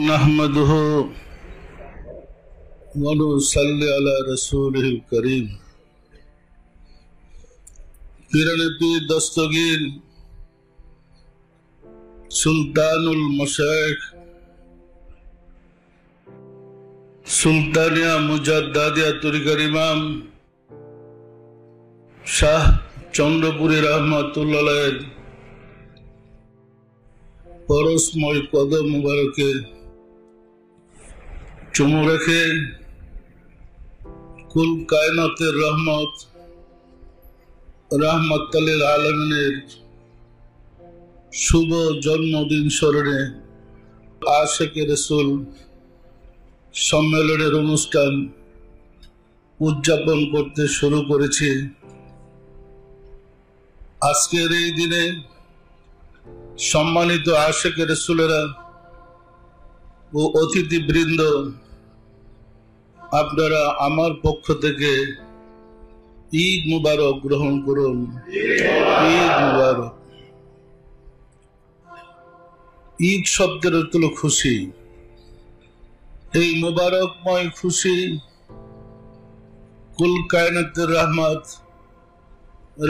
नहमदुहु व नुसल्ली अला रसूलिहिल करीम। पीर दस्तगीर सुल्तानुल मशाइख सुल्तानिया मुजाद्दादिया तरीक़ार इमाम शाह चंद्रपुरी रहमतुल्लाह परसमय कदम मुबारके चुमू रेखे कुल कायनातेर रहमत रहमतुल आलमीनेर शुभ जन्मदिन स्मरणे आशिके रसूल सम्मेलनेर अनुष्ठान उद्यापन करते शुरू करेছি। आजकेर এই দিনে सम्मानित आशिके रसूलेरा ও অতিথিবৃন্দ, আপনারা আমার পক্ষ থেকে ঈদ মুবারক গ্রহণ করুন। ঈদ মুবারক। ঈদ শব্দের অর্থ হলো খুশি। এই মুবারকময় খুশি কুল কায়নাতের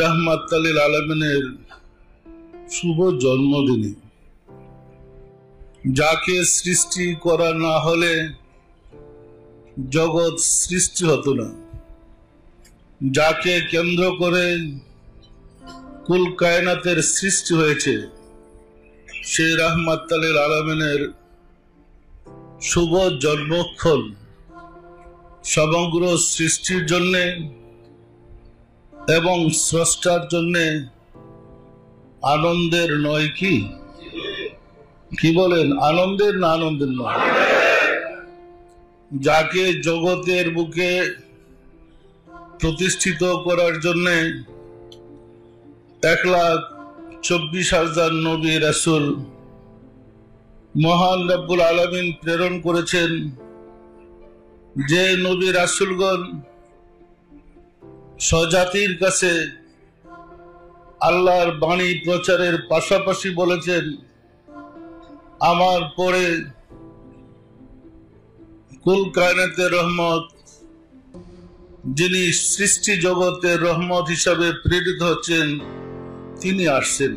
রাহমাতুল আলামিনের শুভ জন্মদিনে, যাকে সৃষ্টি করা না হলে জগৎ সৃষ্টি হতো না, যাকে কেন্দ্র করে কুল কায়নাতের সৃষ্টি হয়েছে, সেই রাহমাতুল আলামিনের শুভ জন্মক্ষণ সমগ্র সৃষ্টির জন্য এবং স্রষ্টার জন্য আনন্দের নয় কি? কি বলেন? আনন্দের না আনন্দের নয়? যাকে জগতের বুকে প্রতিষ্ঠিত করার জন্য 1,24,000 নবী রাসূল মহান রব্বুল আলামিন প্রেরণ করেছেন। যে নবী রাসূলগণ স্বজাতির কাছে আল্লাহর বাণী প্রচারের পাশাপাশি বলেছেন, আমার পরে কুল কায়নাতের রহমত, যিনি সৃষ্টি জগতের রহমত হিসাবে প্রেরিত হচ্ছেন, তিনি আসছেন।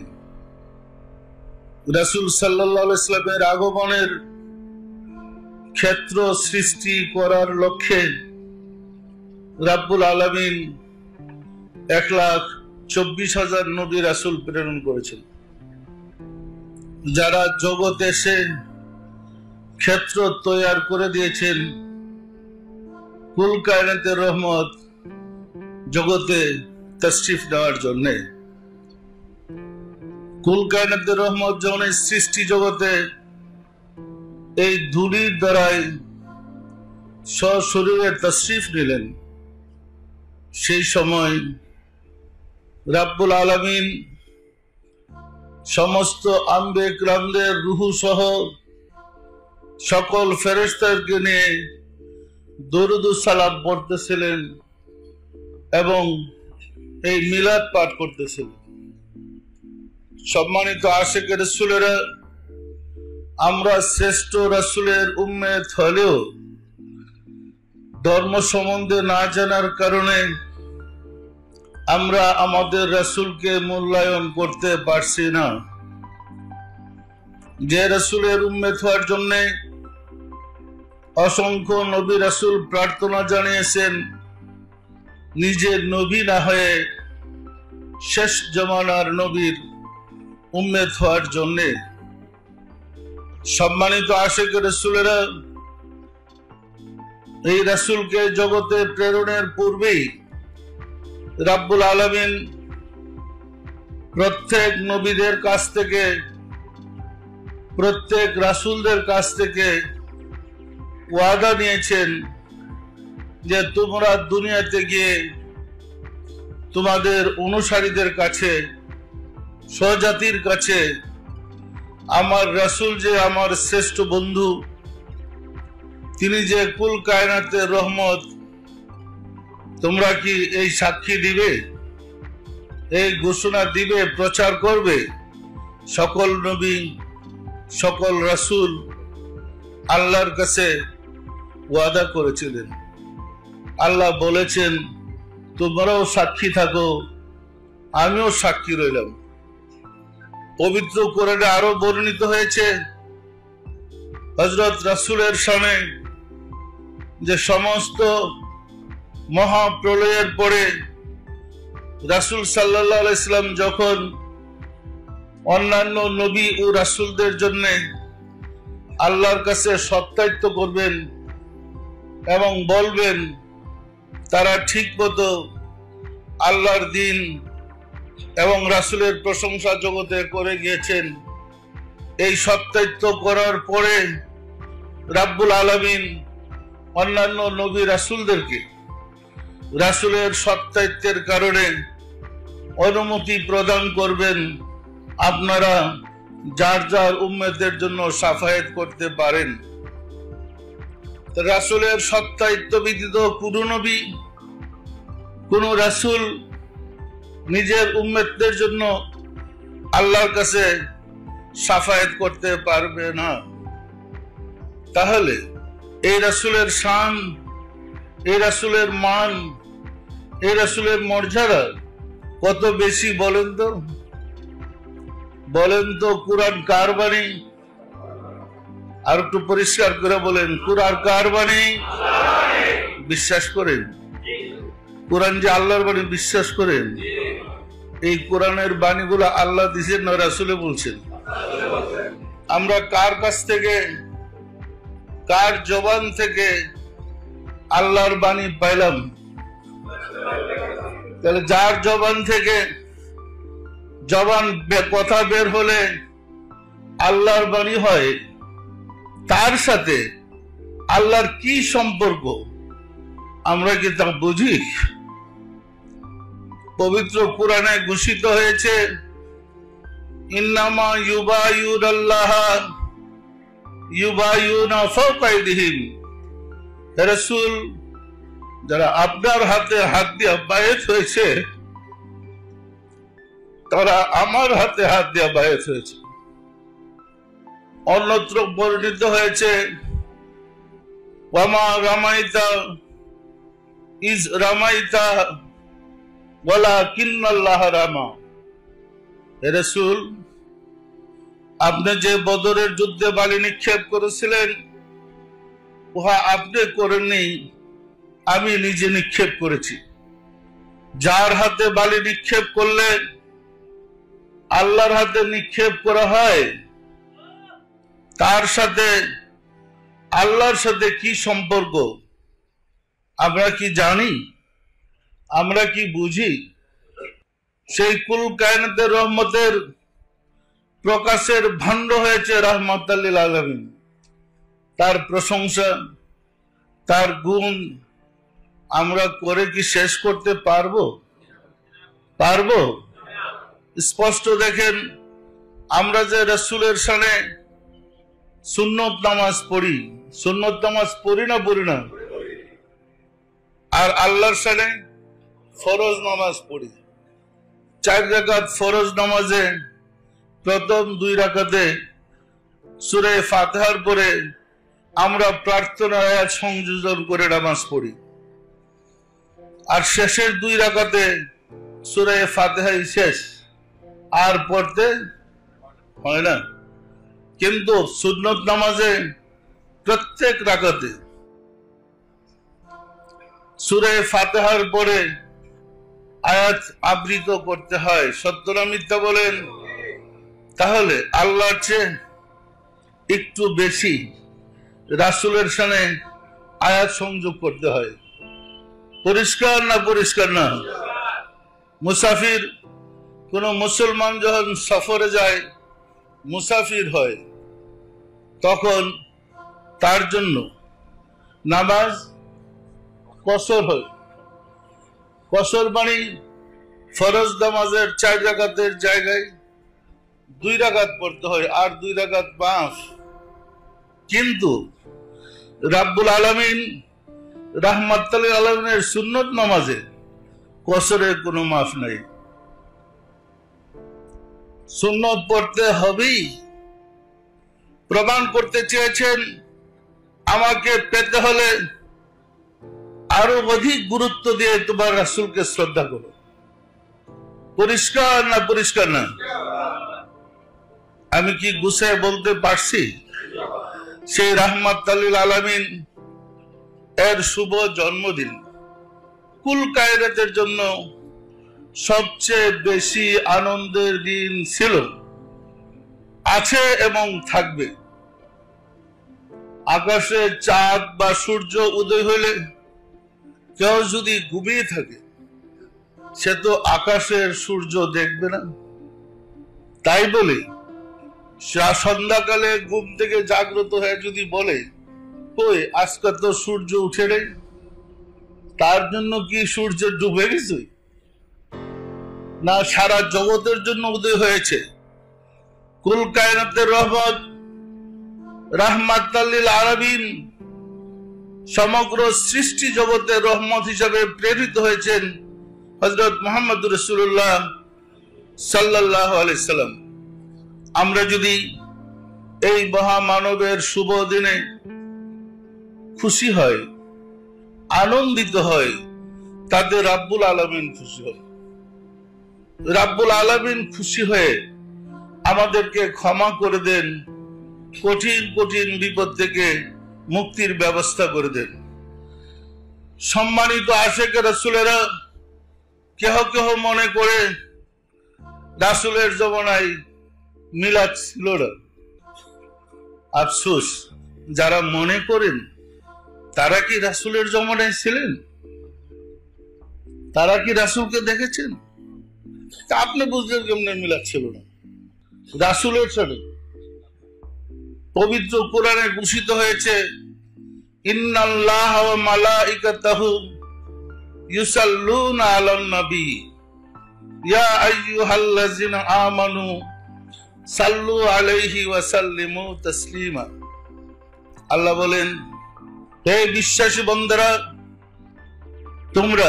রাসূল সাল্লাল্লাহু আলাইহি ওয়াসাল্লামের আগমনের ক্ষেত্র সৃষ্টি করার লক্ষ্যে রব্বুল আলামিন 1,24,000 নবী রাসূল প্রেরণ করেছেন, যারা জগতে এসে ক্ষেত্র তৈরি করে দিয়েছেন কুল কায়নাতের রহমত জগতে তশরিফ নেওয়ার জন্য। কুল কায়নাতের রহমত যখন সৃষ্টি জগতে এই ধূলির দ্বারাই সশরীরে তশরিফ নিলেন, সেই সময় রব্বুল আলামিন সমস্ত আম্বে কিরামদের রূহ সহ সকল ফেরেশতাকে নিয়ে দরুদ ও সালাম পড়তেছিলেন এবং এই মিলাদ পাঠ করতেছিলেন। সম্মানিত আশিকে রাসূলেরা, আমরা শ্রেষ্ঠ রাসূলের উম্মত হলেও ধর্ম সম্বন্ধে না জানার কারণে আমরা আমাদের রাসূলকে মূল্যায়ন করতে পারছি না। যে রাসূলের উম্মত হওয়ার জন্য অসংখ্য নবী রাসূল প্রার্থনা জানিয়েছেন, নিজের নবী না হয়ে শেষ জামানার নবীর উম্মত হওয়ার জন্য। সম্মানিত আশিকে রাসূলেরা, এই রাসূলকে জগতে প্রেরণের পূর্বেই রব্বুল আলামিন প্রত্যেক নবীদের কাছ থেকে, প্রত্যেক রাসূলদের কাছ থেকে ওয়াদা নিয়েছেন যে তোমরা দুনিয়াতে গিয়ে তোমাদের অনুসারীদের কাছে, স্বজাতির কাছে আমার রাসূল যে আমার শ্রেষ্ঠ বন্ধু, তিনি যে কুল কায়নাতের রহমত, তোমরা কি এই সাক্ষী দিবে, এই ঘোষণা দিবে, প্রচার করবে? সকল নবী, সকল রাসূল আল্লাহর কাছে ওয়াদা করেছিলেন। আল্লাহ বলেছেন, তোমরাও সাক্ষী থাকো, আমিও সাক্ষী রইলাম। পবিত্র কোরআনে আরো বর্ণিত হয়েছে হযরত রাসূলের সামনে যে সমস্ত মহাপ্রলয়ের পরে রাসূল সাল্লাল্লাহু আলাইহি সাল্লাম যখন অন্যান্য নবী ও রাসূলদের জন্য আল্লাহর কাছে সত্যায়িত করবেন এবং বলবেন তারা ঠিকমতো আল্লাহর দ্বীন এবং রাসূলের প্রশংসা জগতে করে গিয়েছেন, এই সত্যায়িত করার পরে রাব্বুল আলামিন অন্যান্য নবী রাসূলদেরকে রাসূলের সত্যায়িত্বের কারণে অনুমতি প্রদান করবেন, আপনারা যার যার উম্মতের জন্য শাফায়াত করতে পারেন। রাসূলের সত্যায়িত্ব ব্যতীত কোন নবী কোন রাসূল নিজের উম্মতদের জন্য আল্লাহর কাছে শাফায়াত করতে পারবে না। তাহলে এই রাসূলের শান, এই রাসূলের মান, এই রাসূলের মর্যাদা কত বেশি বলেন তো? বলেন তো কুরআন কার বাণী? আর একটু পরিষ্কার করে বলেন, কুরআন কার বাণী? বিশ্বাস করেন কোরআন যে আল্লাহর বাণী? বিশ্বাস করেন এই কোরআনের বাণীগুলো আল্লাহ দিয়েছেন না রাসূলে বলছেন? আমরা কার কাছ থেকে, কার জবান থেকে আল্লাহর বাণী পাইলাম? তাহলে যার জবান থেকে কথা বের হলে আল্লাহর বাণী হয়, তার সাথে আল্লাহর কি সম্পর্ক আমরা কি তা বুঝি? পবিত্র কোরআনে ঘোষিত হয়েছে, ইন্নামা ইউবাইয়ুনাল্লাহ ইউবাইয়ুনা ফাওকা আইদিহিম। হে রাসূল, যারা আপনার হাতে হাত দিয়ে বায়াত হয়েছে তারা আমার হাতে হাত দিয়ে বায়াত হয়েছে। অন্যত্র বর্ণিত হয়েছে, ওয়ামা রামাইতা ইজ রামাইতা ওয়ালাকিন্নাল্লাহ রামা। হে রাসূল, আপনি যে বদরের যুদ্ধে বালি নিক্ষেপ করেছিলেন উহা আপনি করেননি, আমি নিজে নিক্ষেপ করেছি। যার হাতে বালি নিক্ষেপ করলে আল্লাহর হাতে নিক্ষেপ করা হয়, তার সাথে আল্লাহর সাথে কি সম্পর্ক আমরা কি জানি? আমরা কি বুঝি? সেই কুল কায়নাতের রহমতের প্রকাশের ভাণ্ড হয়েছে রাহমাতাল লিল আলামিন। তার প্রশংসা, তার গুণ আমরা করে কি শেষ করতে পারবো? পারবো? স্পষ্ট দেখেন, আমরা যে রাসূলের শানে সুন্নত নামাজ পড়ি, সুন্নত নামাজ পড়ি না পড়ি না? আর আল্লাহর শানে ফরজ নামাজ পড়ি। 4 রাকাত ফরজ নামাজে প্রথম 2 রাকাতে সূরা ফাতিহার পরে আমরা প্রার্থনা আয়াত সংযোজন করে নামাজ পড়ি, আর শেষের 2 রাকাতে সূরা ফাতিহাই শেষ, আর পড়তে হয় না। কিন্তু সুন্নত নামাজে প্রত্যেক রাকাতে সূরা ফাতিহার পরে আয়াত আবৃত করতে হয়। সত্য না মিথ্যা বলেন? তাহলে আল্লাহর চেয়ে একটু বেশি রাসূলের সাথে আয়াত সংযোগ করতে হয়। পরিষ্কার না? পরিষ্কার না? মুসাফির, কোন মুসলমান যখন সফরে যায়, মুসাফির হয়, তখন তার জন্য নামাজ কসর হয়। কসর মানে ফরজ নামাজের 4 রাকাতের জায়গায় 2 রাকাত পড়তে হয়, আর 2 রাকাত মাফ। কিন্তু রাব্বুল আলামিন রাহমাতুল লিল আলামিনের সুন্নত নামাজে কসরের কোনো মাফ নাই। সুন্নত পড়তে হবেই। প্রমাণ করতে চেয়েছেন আমাকে পেতে হলে আরো অধিক গুরুত্ব দিয়ে তোমার রাসূলকে শ্রদ্ধা করো। পরিষ্কার না পরিষ্কার না? আমি কি গুছিয়ে বলতে পারছি? সেই রাহমাতুল লিল আলামিন এর শুভ জন্মদিন কুল কায়নাতের জন্য সবচেয়ে বেশি আনন্দের দিন ছিল, আছে এবং থাকবে। আকাশে চাঁদ বা সূর্য উদয় হইলে কেউ যদি ঘুমিয়ে থাকে সে তো আকাশের সূর্য দেখবে না। তাই বলে সন্ধ্যাকালে ঘুম থেকে জাগ্রত হয়ে যদি বলে কই আজকে তো সূর্য উঠে নেই, তার জন্য কি সূর্য ডুবে গেছে? না, সারা জগতের জন্য উদয় হয়েছে। কুল কায়নাতের রহমত রাহমাতুল লিল আলামিন সমগ্র সৃষ্টি জগতের রহমত হিসাবে প্রেরিত হয়েছেন হযরত মুহাম্মদুর রাসূলুল্লাহ সাল্লাল্লাহু আলাইহি সাল্লাম। আমরা যদি এই মহামানবের শুভ দিনে খুশি হয়, আনন্দিত হয়, তাতে রাব্বুল আলামিন খুশি হয়। রাব্বুল আলামিন খুশি হয়ে আমাদেরকে ক্ষমা করে দেন, কঠিন কঠিন বিপদ থেকে মুক্তির ব্যবস্থা করে দেন। সম্মানিত আশিকে রাসূলেরা কেহ কেহ মনে করে রাসূলের জমানায় মিলাদ ছিল না। আফসোস, যারা মনে করেন তারা কি রাসূলের জমানায় ছিলেন? তারা কি রাসূলকে দেখেছেন? তা আপনি বুঝলেন কেমনে মিলাদ ছিল না? রাসূলের সাথে পবিত্র কোরআনে ঘোষিত হয়েছে ইন্নাল্লাহা ওয়া মালাইকাতাহু ইউসাল্লুনা আলান নবী ইয়া আইয়ুহাল্লাযিনা আমানু সাল্লু আলাইহি ওয়া সাল্লিমু তাসলিমা। আল্লাহ বলেন, হে বিশ্বাসী বান্দারা, তোমরা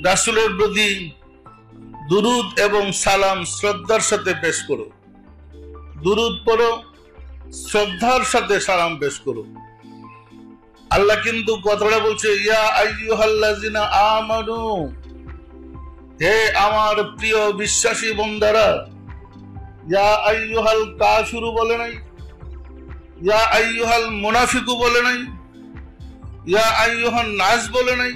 রাসূলের প্রতি দুরূদ এবং সালাম শ্রদ্ধার সাথে পেশ করো। দুরূদ পড়ো, শ্রদ্ধার সাথে সালাম পেশ করো। আল্লাহ কিন্তু কথাটা বলছে ইয়া আইয়ুহাল্লাযিনা আমানু, হে আমার প্রিয় বিশ্বাসী বান্দারা। ইয়া আইয়ুহাল কাফিরু বলে নাই, ইয়া আইয়ুহাল মুনাফিকু বলে নাই, ইয়া আইয়ুহান নাস বলে নাই।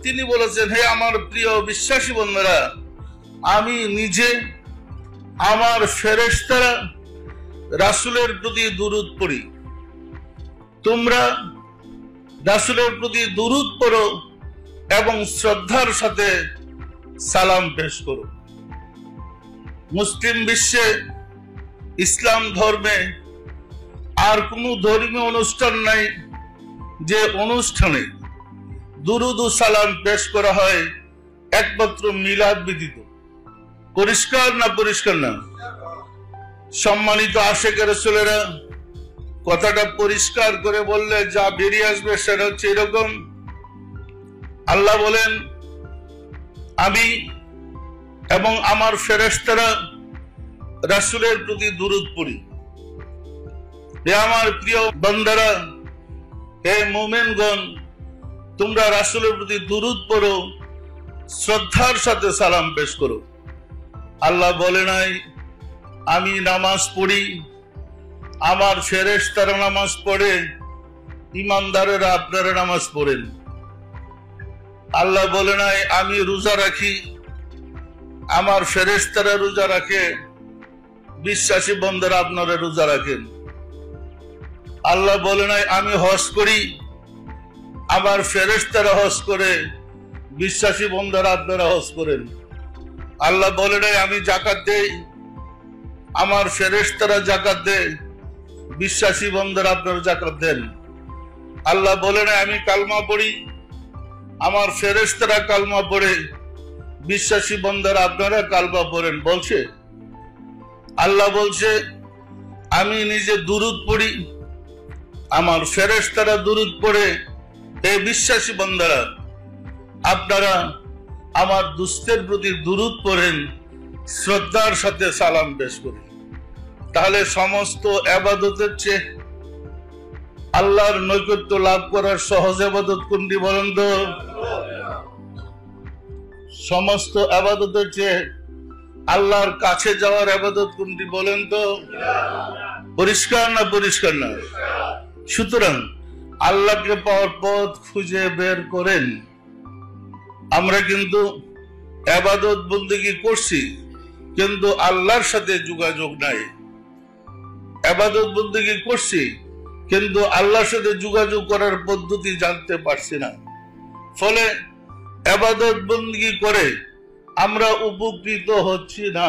তিনি বলেছেন হে আমার প্রিয় বিশ্বাসী বান্দারা, আমি নিজে, আমার ফেরেশতারা রাসূলের প্রতি দুরূদ পড়ি। তোমরা রাসূলের প্রতি দুরূদ পড়ো এবং শ্রদ্ধার সাথে সালাম পেশ করো। মুসলিম বিশ্বে, ইসলাম ধর্মে আর কোনো ধর্মীয় অনুষ্ঠান নাই যে অনুষ্ঠানে দুরূদ ও সালাম পেশ করা হয় একমাত্র মিলাদ ব্যতীত। পরিষ্কার না পরিষ্কার না? সম্মানিত আশিকে রাসূলেরা, কথাটা পরিষ্কার করে বললে যা বেরিয়ে আসবে সেটা হচ্ছে এরকম। আল্লাহ বলেন, আমি এবং আমার ফেরেশতারা রাসূলের প্রতি দুরূদ পড়ি। হে আমার প্রিয় বান্দারা, হে মুমিনগণ, তোমরা রাসূলের প্রতি দুরূদ পড়ো, শ্রদ্ধার সাথে সালাম পেশ করো। আল্লাহ বলে নাই আমি নামাজ পড়ি, আমার ফেরেশতারা নামাজ পড়ে, ইমানদারেরা আপনারা নামাজ পড়েন। আল্লাহ বলে নাই আমি রোজা রাখি, আমার ফেরেশতারা রোজা রাখে, বিশ্বাসী বান্দারা আপনারা রোজা রাখেন। আল্লাহ বলে নাই আমি হজ করি, আমার ফেরেশতারা হজ করে, বিশ্বাসী বান্দারা আপনারা হজ করেন। আল্লাহ বলে নাই আমি যাকাত দেই, আমার ফেরেশতারা যাকাত দেয়, বিশ্বাসী বান্দারা আপনারা যাকাত দেন। আল্লাহ বলে নাই আমি কালমা পড়ি, আমার ফেরেশতারা কালমা পড়ে, বিশ্বাসী বান্দারা আপনারা কালমা পড়েন। বলছে আল্লাহ বলছে আমি নিজে দুরূদ পড়ি, আমার ফেরেশতারা দুরূদ পড়ে, হে বিশ্বাসী বান্দারা আপনারা আমার দুস্থের প্রতি দুরূদ পড়েন, শ্রদ্ধার সাথে সালাম পেশ করেন। তাহলে সমস্ত ইবাদতের চেয়ে আল্লাহর নৈকট্য লাভ করার সহজ ইবাদত কোনটি বলেন তো? সমস্ত ইবাদতের চেয়ে আল্লাহর কাছে যাওয়ার ইবাদত কোনটি বলেন তো? পরিষ্কার না পরিষ্কার না? সুতরাং আল্লাহকে পাওয়ার পথ খুঁজে বের করেন। আমরা কিন্তু ইবাদত বন্দেগী করছি, কিন্তু আল্লাহর সাথে যোগাযোগ নাই। ইবাদত বন্দেগী করছি, কিন্তু আল্লাহর সাথে যোগাযোগ করার পদ্ধতি জানতে পারছি না। ফলে ইবাদত বন্দেগী করে আমরা উপকৃত হচ্ছি না।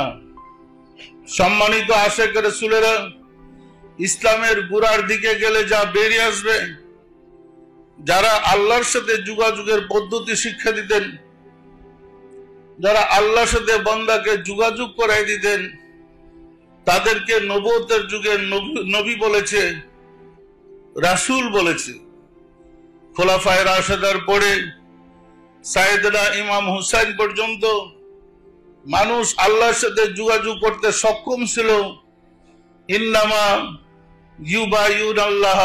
সম্মানিত আশিক রাসূলেরা, ইসলামের গোড়ার দিকে গেলে যা বেরিয়ে আসবে, যারা আল্লাহর সাথে যোগাযোগের পদ্ধতি শিক্ষা দিতেন, যারা আল্লাহর সাথে বান্দাকে যোগাযোগ করাই দিতেন, তাদেরকে নবুয়তের যুগে নবী বলেছে, রাসূল বলেছে। খোলাফায়ে রাশিদার পরে সাইয়েদনা ইমাম হুসাইন পর্যন্ত মানুষ আল্লাহর সাথে যোগাযোগ করতে সক্ষম ছিল। ইন্নামা ইউবাইউনাল্লাহ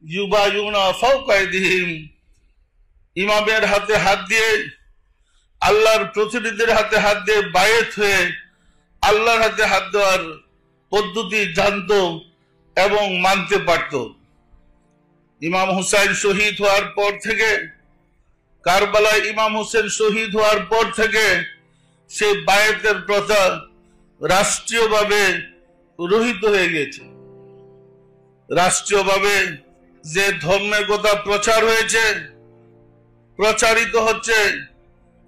ইউবাইউনা ফাওকা আইদিহিম। ইমামের হাতে হাত দিয়ে, আল্লাহর প্রতিনিধির হাতে হাত দিয়ে বায়েত হয়ে আল্লাহর হাতে হাত দেওয়ার পদ্ধতি জানত এবং মানতে পারত। ইমাম হুসাইন শহীদ হওয়ার পর থেকে, কারবালায় ইমাম হোসেন শহীদ হওয়ার পর থেকে সেই বায়েতের প্রথা রাষ্ট্রীয়ভাবে রহিত হয়ে গেছে। রাষ্ট্রীয়ভাবে যে ধর্মের কথা প্রচার হয়েছে, প্রচারিত হচ্ছে,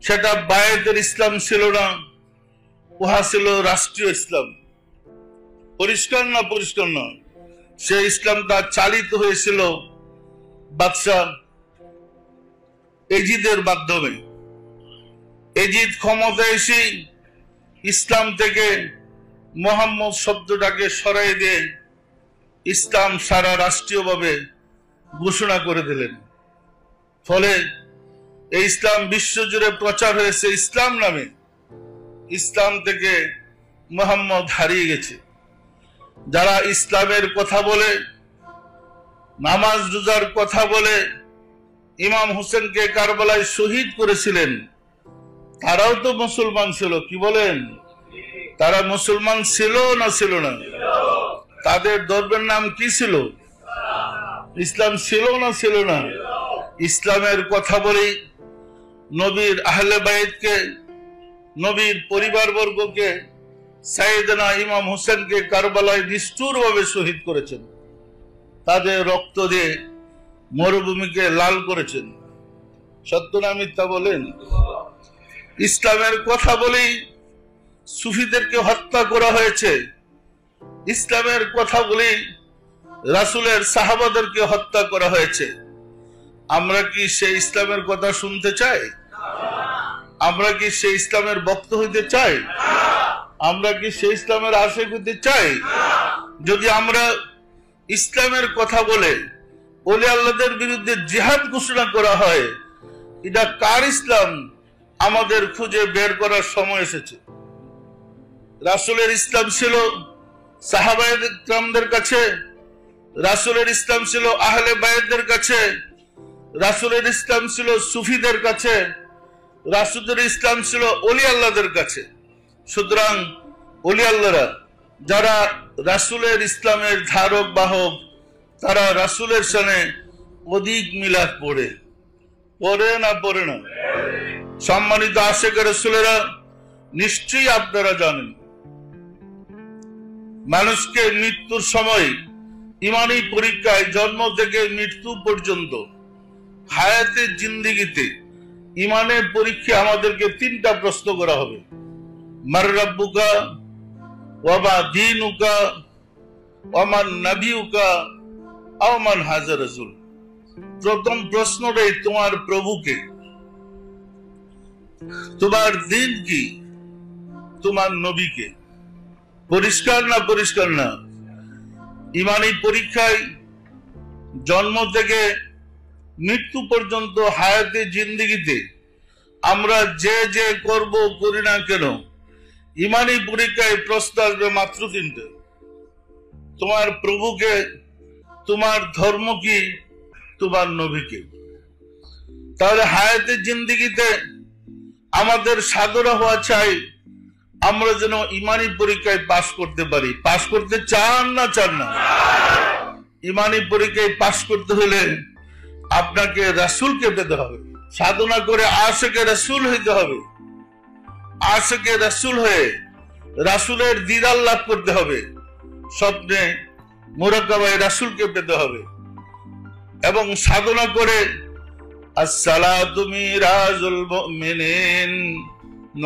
সেটা বায়েতের ইসলাম ছিল না, উহা ছিল রাষ্ট্রীয় ইসলাম। পরিষ্কার না পরিষ্কার না? সেই ইসলামটা চালিত হয়েছিল বাদশাহ এজিদের মাধ্যমে। এজিদ ক্ষমতায় এসে ইসলাম থেকে মোহাম্মদ শব্দটাকে সরাই দিয়ে ইসলাম সারা রাষ্ট্রীয়ভাবে ঘোষণা করে দিলেন। ফলে এই ইসলাম বিশ্বজুড়ে প্রচার হয়েছে ইসলাম নামে। ইসলাম থেকে মোহাম্মদ হারিয়ে গেছে। যারা ইসলামের কথা বলে, নামাজ রোজার কথা বলে ইমাম হোসেনকে কারবালায় শহীদ করেছিলেন, তারাও তো মুসলমান ছিল। কি বলেন? তারা মুসলমান ছিল না ছিল না? তাদের ধর্মের নাম কি ছিল? ইসলাম ছিল না ছিল না? ইসলামের কথা বলি, নবীর আহলে বাইতকে, নবীর পরিবারবর্গকে, সাইয়েদনা ইমাম হোসেনকে কারবালায় নিষ্ঠুরভাবে শহীদ করেছেন। তাদের রক্ত দিয়ে মরুভূমিকে লাল করেছেন। সত্য না মিথ্যা বলেন? ইসলামের কথা বলি, সুফিদেরকে হত্যা করা হয়েছে। ইসলামের কথা বলি, রাসূলের সাহাবাদেরকে হত্যা করা হয়েছে। আমরা কি সেই ইসলামের কথা শুনতে চাই? আমরা কি সেই ইসলামের বক্তা হইতে চাই? আমরা কি সেই ইসলামের আশিক হইতে চাই? যদি আমরা ইসলামের কথা বলে ওলি আল্লাহদের বিরুদ্ধে জিহাদ ঘোষণা করা হয়, এটা কার ইসলাম আমাদের খুঁজে বের করার সময় এসেছে। রাসূলের ইসলাম ছিল সাহাবায়ে কিরামদের কাছে, রাসূলের ইসলাম ছিল আহলে বায়তদের কাছে, রাসূলের ইসলাম ছিল সুফিদের কাছে, রাসূলের ইসলাম ছিল ওলি আল্লাহদের কাছে। সুতরাং ওলি আল্লাহরা যারা রাসূলের ইসলামের ধারক বাহক, তারা রাসূলের সাথে অধিক মিলাদ পড়ে না পড়ে না? সম্মানিত আশিক রাসূলেরা, নিশ্চয়ই আপনারা জানেন, মানুষকে মৃত্যুর সময় ইমানি পরীক্ষায় জন্ম থেকে মৃত্যু পর্যন্ত হায়াতে জিন্দেগিতে ইমানের পরীক্ষা আমাদেরকে তিনটা প্রশ্ন করা হবে। মার রাব্বুকা ওয়া মা দীনুকা ওয়া মান নাবিয়ুকা আও মান হাযা রাসূল। প্রথম প্রশ্নটাই তোমার প্রভুকে, তোমার দিন কি, তোমার নবীকে। পরিষ্কার না পরিষ্কার না? ইমানি পরীক্ষায় জন্ম থেকে মৃত্যু পর্যন্ত হায়াতে জিন্দেগিতে আমরা যে যে করব করি না কেন, ইমানি পরীক্ষায় প্রশ্ন আসবে মাত্র তিনটে। তোমার প্রভুকে তোমার ধর্ম কি, তোমার নবীকে। তাহলে হায়াতের জিন্দেগিতে আমাদের সাধনা হওয়া চাই আমরা যেন ইমানি পরীক্ষায় পাশ করতে পারি। পাশ করতে চান না চান না? ইমানি পরীক্ষায় পাশ করতে হলে আপনাকে রাসূলকে পেতে হবে, সাধনা করে আশিকে রাসূল হইতে হবে। আশিকে রাসূল হয়ে রাসূলের দিদার লাভ করতে হবে, স্বপ্নে মুরাকাবায় রাসূলকে পেতে হবে এবং সাধনা করে আসসালাতু মিরাজুল মুমিনিন,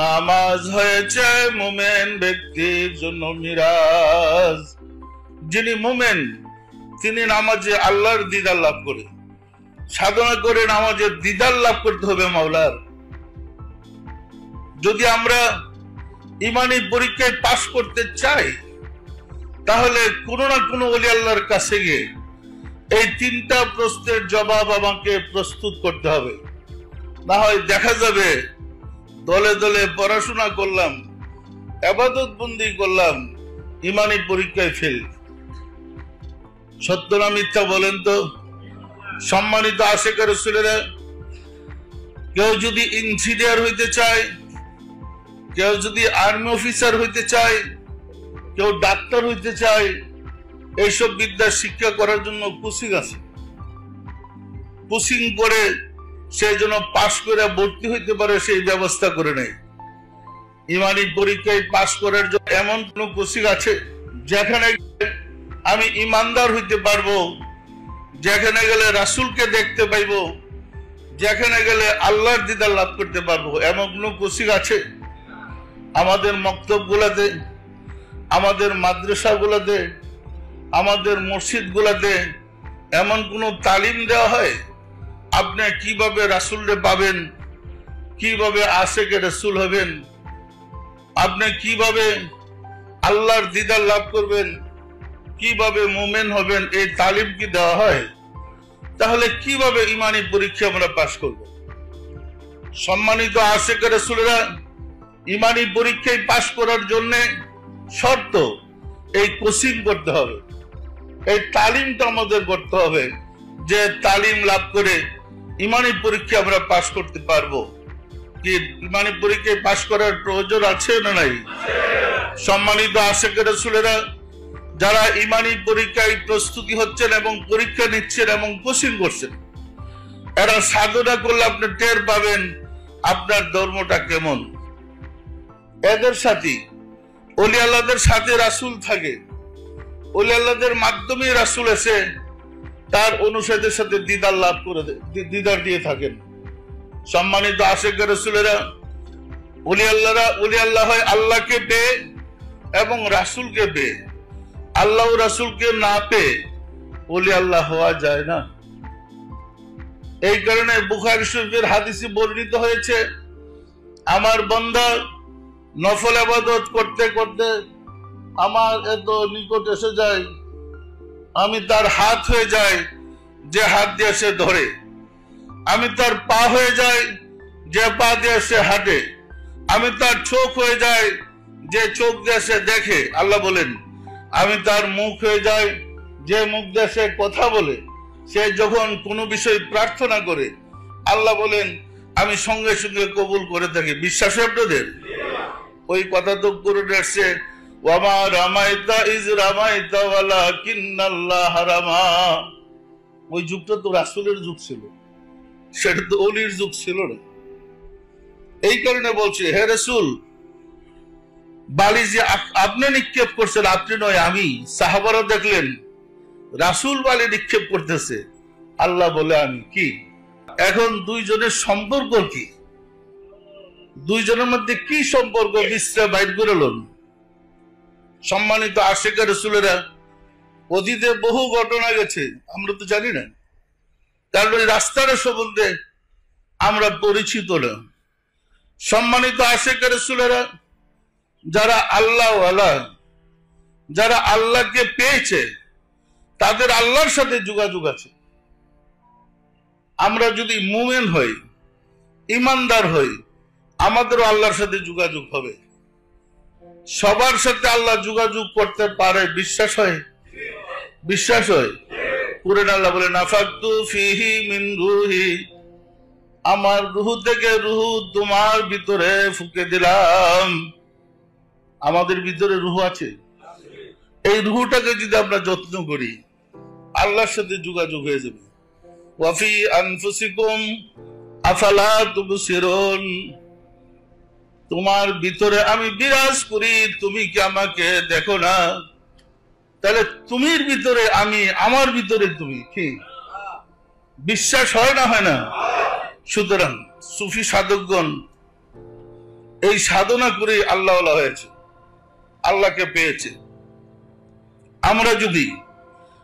নামাজ হয়েছে মুমিন ব্যক্তির জন্য মিরাজ। যিনি মুমিন তিনি নামাজে আল্লাহর দিদার লাভ করে, সাধনা করে নামাজের দিদার লাভ করতে হবে মাওলার। যদি আমরা ইমানি পরীক্ষায় পাশ করতে চাই তাহলে কোনো না কোনো ওলি আল্লাহর কাছে গিয়ে এই তিনটা প্রশ্নের জবাব আমাকে প্রস্তুত করতে হবে। না হয় দেখা যাবে দলে দলে পড়াশোনা করলাম, ইবাদত বন্দি করলাম, ইমানি পরীক্ষায় ফেল। সত্য না মিথ্যা বলেন তো? সম্মানিত আশিকে রাসূলেরা, কেউ যদি ইঞ্জিনিয়ার হইতে চায়, কেউ যদি আর্মি অফিসার হইতে চায়, কেউ ডাক্তার হইতে চায়, এইসব বিদ্যা শিক্ষা করার জন্য কোচিং আছে। কোচিং করে সে যেন পাশ করে ভর্তি হইতে পারে সেই ব্যবস্থা করে নেয়। ইমানি পরীক্ষায় পাশ করার জন্য এমন কোন কোচিং আছে যেখানে আমি ইমানদার হইতে পারবো, যেখানে গেলে রাসূলকে দেখতে পাইবো, যেখানে গেলে আল্লাহর দিদার লাভ করতে পারবো, এমন কোন কোচিং আছে? আমাদের মক্তব গুলাতে, আমাদের মাদ্রাসা গুলাতে, আমাদের মসজিদ গুলাতে এমন কোন তালিম দেওয়া হয় আপনি কিভাবে রাসূলকে পাবেন, কিভাবে আশিকে রাসূল হবেন, আপনি কিভাবে আল্লাহর দিদার লাভ করবেন, কিভাবে মুমিন হবেন, এই তালিম কি দেওয়া হয়? তাহলে কিভাবে ইমানি পরীক্ষা আমরা পাশ করব? সম্মানিত আশিকে রাসূলরা, ইমানি পরীক্ষায় পাশ করার জন্য শর্ত এই কোচিং করতে হবে, এই তালিমটা আমাদের করতে হবে, যে তালিম লাভ করে ইমানি পরীক্ষা আমরা পাশ করতে পারবো। কি ইমানি পরীক্ষায় পাশ করার প্রয়োজন আছে না নাই? সম্মানিত আশিকে রাসূলেরা, যারা ইমানি পরীক্ষায় প্রস্তুতি হচ্ছেন এবং পরীক্ষা নিচ্ছেন এবং কোচিং করছেন, এরা সাধনা করলে আপনি টের পাবেন আপনার ধর্মটা কেমন। এদের সাথে ওলি আল্লাহদের সাথে রাসূল থাকে, ওলি আল্লাহদের মাধ্যমে রাসূল এসে তার অনুসারীদের সাথে দিদার লাভ করে দিদার দিয়ে থাকেন। সম্মানিত আশিকে রাসূলেরা, ওলি আল্লাহ হয় আল্লাহকে পেয়ে এবং রাসূলকে পেয়ে। আল্লাহ ও রাসূলকে না পেয়ে ওলি আল্লাহ হওয়া যায় না। এই কারণে বুখারী শরীফের হাদিসে বর্ণিত হয়েছে, আমার বান্দা নফল ইবাদত করতে করতে আমার এত নিকট এসে যায়, আমি তার হাত হয়ে যাই যে হাত দিয়ে সে ধরে, আমি তার পা হয়ে যাই যে পা দিয়ে সে হাঁটে, আমি তার চোখ হয়ে যাই যে চোখ দিয়ে সে দেখে। আল্লাহ বলেন, আমি তার মুখ হয়ে যাই যে মুখ দিয়ে সে কথা বলে। সে যখন কোনো বিষয় প্রার্থনা করে আল্লাহ বলেন আমি সঙ্গে সঙ্গে কবুল করে থাকি। বিশ্বাস আপনাদের? ওই কথা তো কোরআনে আসছে, ওয়ামা রামাইতা ইজ রামাইতা ওয়ালাকিন্নাল্লাহ রামা। ওই যুগটা তো রাসূলের যুগ ছিল, সেটা তো ওলির যুগ ছিল না। এই কারণে বলছে, হে রাসূল, বালি যে আপনি নিক্ষেপ করছেন, আপনি নয় আমি। সাহাবারা দেখলেন রাসূল বালি নিক্ষেপ করতেছে, আল্লাহ বলে আমি। কি এখন দুইজনের সম্পর্ক কি? দুইজনের মধ্যে কি সম্পর্ক বিশ্রা বাইর করে লন। সম্মানিত আশিকে রাসূলেরা, অতীতে বহু ঘটনা গেছে, আমরা তো জানি না, কারণ ওই রাস্তার সম্বন্ধে আমরা পরিচিত না। সম্মানিত আশিকে রাসূলেরা, যারা আল্লাহওয়ালা, যারা আল্লাহকে পেয়েছে, তাদের আল্লাহর সাথে যোগাযোগ আছে। আমরা যদি মুমিন হই, ইমানদার হই, আমাদেরও আল্লাহর সাথে যোগাযোগ হবে। সবার সাথে আল্লাহ যোগাযোগ করতে পারে, বিশ্বাস হয়? বিশ্বাস হয়? কুরআন আল্লাহ বলেন নাফাকতু ফিহি মিন রূহি, আমার রূহ থেকে রূহ তোমার ভিতরে ফুঁকে দিলাম। আমাদের ভিতরে রূহ আছে, এই রূহটাকে যদি আমরা যত্ন করি আল্লাহর সাথে যোগাযোগ হয়ে যাবে। ওয়াফি আনফুসিকুম আফালা তুবসিরুন, তোমার ভিতরে আমি বিরাজ করি, তুমি কি আমাকে দেখো না? তাহলে তুমির ভিতরে আমি, আমার ভিতরে তুমি, কি বিশ্বাস হয় না? হয় না? সুতরাং সুফি সাধকগণ এই সাধনা করে আল্লাহ হয়েছে, আল্লাহকে পেয়েছে। আমরা যদি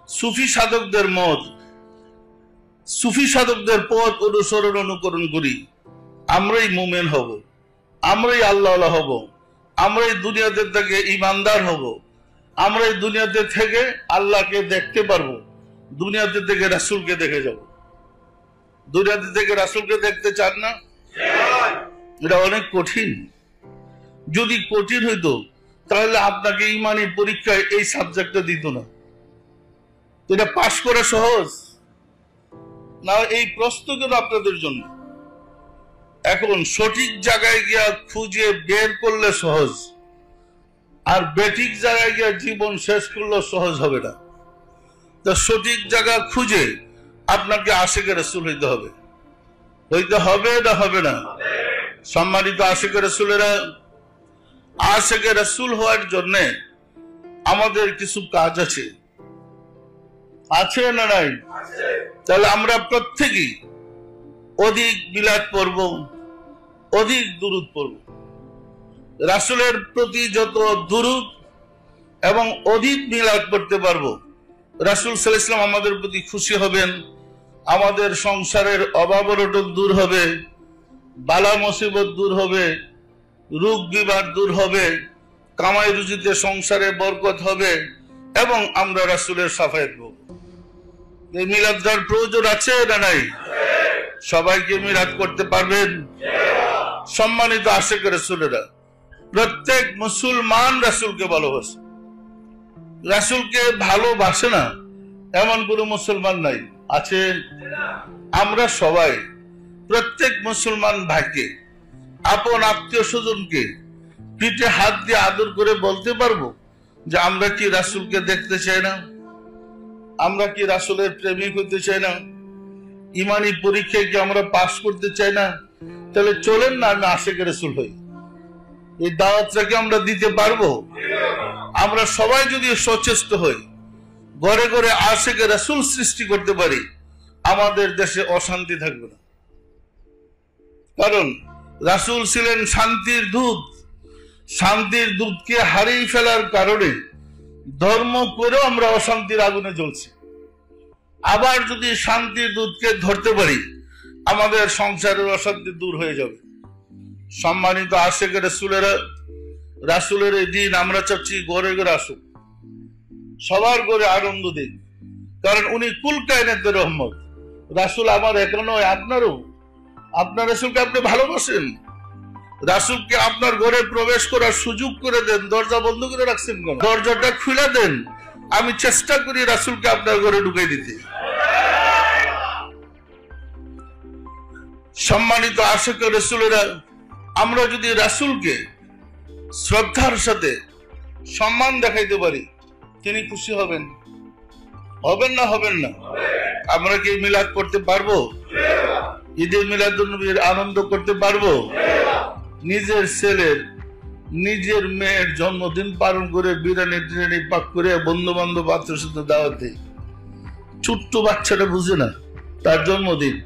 সুফি সাধকদের মত, সুফি সাধকদের পথ অনুসরণ অনুকরণ করি, আমরাই মুমিন হব, আমরাই আল্লাহ হব, আমরাই দুনিয়াতে থেকে ইমানদার হব, আমরাই দুনিয়াতে থেকে আল্লাহকে দেখতে পারবো, দুনিয়াতে থেকে রাসূলকে দেখে যাব। দুনিয়াতে থেকে রাসূলকে দেখতে চান না? এটা অনেক কঠিন। যদি কঠিন হইতো তাহলে আপনাকে ইমানি পরীক্ষায় এই সাবজেক্টটা দিত না। এটা পাশ করা সহজ না, এই প্রশ্নগুলো আপনাদের জন্য। এখন সঠিক জায়গায় গিয়া খুঁজে বের করলে সহজ, আর বেঠিক জায়গায় গিয়া জীবন শেষ করলে সহজ হবে না। তো সঠিক জায়গা খুঁজে আপনাকে আশিকে রাসূল হইতে হবে। হইতে হবে না হবে না? সম্মানিত আশিকে রাসূলেরা, আশিকে রাসূল হওয়ার জন্য আমাদের কিছু কাজ আছে, আছে না নাই? তাহলে আমরা প্রত্যেকেই অধিক মিলাদ পড়ব, অধিক দুরূদ পড়ব। রাসূলের প্রতি যত দুরূদ এবং অধিক মিলাদ পড়তে পারবো, রাসূল সাল্লাল্লাহু আলাইহি ওয়াসাল্লাম আমাদের প্রতি খুশি হবেন, আমাদের সংসারের অভাব অনটন দূর হবে, বালা মুসিবত দূর হবে, রোগ বিমার দূর হবে, কামাই রুজিতে সংসারে বরকত হবে এবং আমরা রাসূলের শাফায়াত পাবো। এই মিলাদ দেওয়ার প্রয়োজন আছে না নাই? সবাইকে মিলাদ করতে পারবেন? সম্মানিত আশিক রাসূলেরা, প্রত্যেক মুসলমান রাসূলকে ভালোবাসে। রাসূলকে ভালোবাসে না এমন কোন মুসলমান নাই, আছে? আমরা সবাই প্রত্যেক মুসলমান ভাইকে, আপন আত্মীয় স্বজনকে পিঠে হাত দিয়ে আদর করে বলতে পারবো যে আমরা কি রাসূলকে দেখতে চাই না? আমরা কি রাসূলের প্রেমিক হতে চাই না? ইমানি পরীক্ষায় কি আমরা পাস করতে চাই না? তাহলে চলেন না আমি আশিক রাসূল হই। এই দাওয়াতটা কি আমরা দিতে পারবো? আমরা সবাই যদি সচেষ্ট হই, ঘরে ঘরে আশিক রাসূল সৃষ্টি করতে পারি, আমাদের দেশে অশান্তি থাকবে না। কারণ রাসূল ছিলেন শান্তির দূত। শান্তির দূতকে হারিয়ে ফেলার কারণে ধর্ম করেও আমরা অশান্তির আগুনে জ্বলছি। আবার যদি শান্তির দূতকে ধরতে পারি, আমাদের সংসারের অশান্তি দূর হয়ে যাবে। সম্মানিত আশিক রাসূলেরা, রাসূলের এই দিন আমরা চাচ্ছি ঘরে ঘরে আসুক, সবার ঘরে আনন্দ দিন, কারণ উনি কুল কায়নাতের রহমত। রাসূল আমার একা নয়, আপনারও। আপনার রাসূলকে আপনি ভালোবাসেন, রাসূলকে আপনার ঘরে প্রবেশ করার সুযোগ করে দেন। দরজা বন্ধ করে রাখছেন কেন? দরজাটা খুলে দেন, আমি চেষ্টা করি রাসূলকে আপনার ঘরে ঢুকাই দিতে। সম্মানিত আশিক রাসূলেরা, আমরা যদি রাসূলকে শ্রদ্ধার সাথে সম্মান দেখাইতে পারি, তিনি খুশি হবেন। হবেন না? হবেন না? আমরা কি মিলাদ করতে পারবো? ঈদে মিলাদুন্নবীর আনন্দ করতে পারবো? নিজের ছেলের, নিজের মেয়ের জন্মদিন পালন করে বিরিয়ানি টিরিয়ানি পাক করে বন্ধু বান্ধব আত্মীয়ের সাথে দাওয়াত দেয়। ছোট্ট বাচ্চাটা বুঝে না তার জন্মদিন,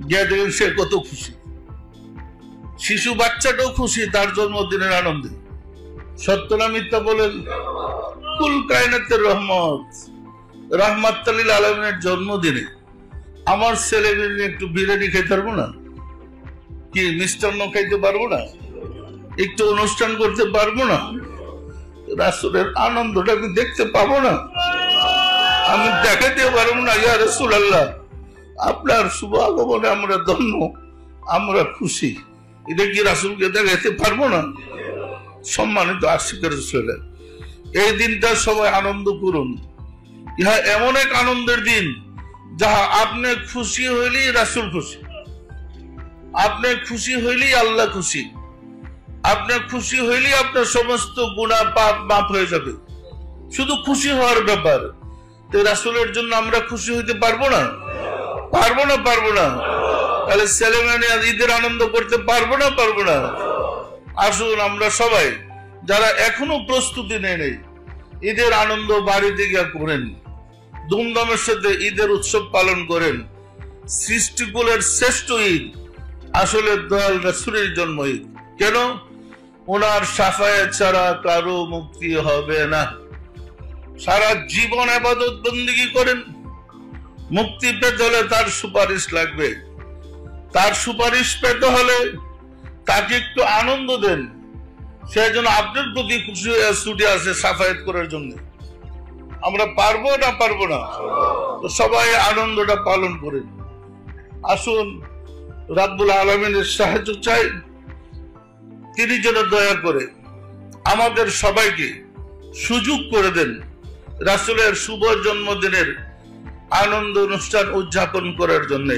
গিয়ে দেখেন সে কত খুশি। শিশু বাচ্চাটাও খুশি তার জন্মদিনের আনন্দে। সত্য না মিথ্যা বলেন? কুল কায়নাতের রহমত, রাহমাতুল লিল আলামিনের জন্মদিনে আমার ছেলে মেয়ে একটু বিরিয়ানি খেতে পারবো না? কি মিষ্টান্ন খাইতে পারবো না? একটু অনুষ্ঠান করতে পারবো না? রাসূলের আনন্দটা আমি দেখতে পাবো না? আমি দেখাতে পারবো না? ইয়া রাসূলুল্লাহ, আপনার শুভ আগমনে আমরা ধন্য, আমরা খুশি। এটা কি রাসূলকে দেখাতে পারবো না? সম্মানিত আশিক রাসূলেরা, এই দিনটা সবাই আনন্দ করুন। ইহা এমন এক আনন্দের দিন যাহা আপনি খুশি হইলেই রাসূল খুশি, আপনি খুশি হইলেই আল্লাহ খুশি, আপনি খুশি হইলেই আপনার সমস্ত গুনাহ পাপ মাফ হয়ে যাবে। শুধু খুশি হওয়ার ব্যাপার। তো রাসূলের জন্য আমরা খুশি হইতে পারবো না? পারবো না? পারবো না? তাহলে ছেলেমেয়ে ঈদের আনন্দ করতে পারবো না? পারবো না? আসুন আমরা সবাই যারা এখনো প্রস্তুতি নেই, ঈদের আনন্দ বাড়িতে গিয়ে করেন, ধুমধামের সাথে ঈদের উৎসব পালন করেন। সৃষ্টিকুলের শ্রেষ্ঠ ঈদ আসলে দয়াল রাসূলের জন্ম ঈদ। কেন? ওনার শাফায়াত ছাড়া কারো মুক্তি হবে না। সারা জীবন ইবাদত বন্দেগী করেন, মুক্তি পেতে হলে তার সুপারিশ লাগবে। তার সুপারিশ পেতে হলে তাকে একটু আনন্দ দেন, সেই জন্য আপনার প্রতি ছুটি আছে শাফায়াত করার জন্য। আমরা পারবো না? পারবো না? তো সবাই আনন্দটা পালন করেন। আসুন রাব্বুল আলামিনের সাহায্য চাই, তিনি যেন দয়া করে আমাদের সবাইকে সুযোগ করে দেন রাসূলের শুভ জন্মদিনের আনন্দ অনুষ্ঠান উদযাপন করার জন্য।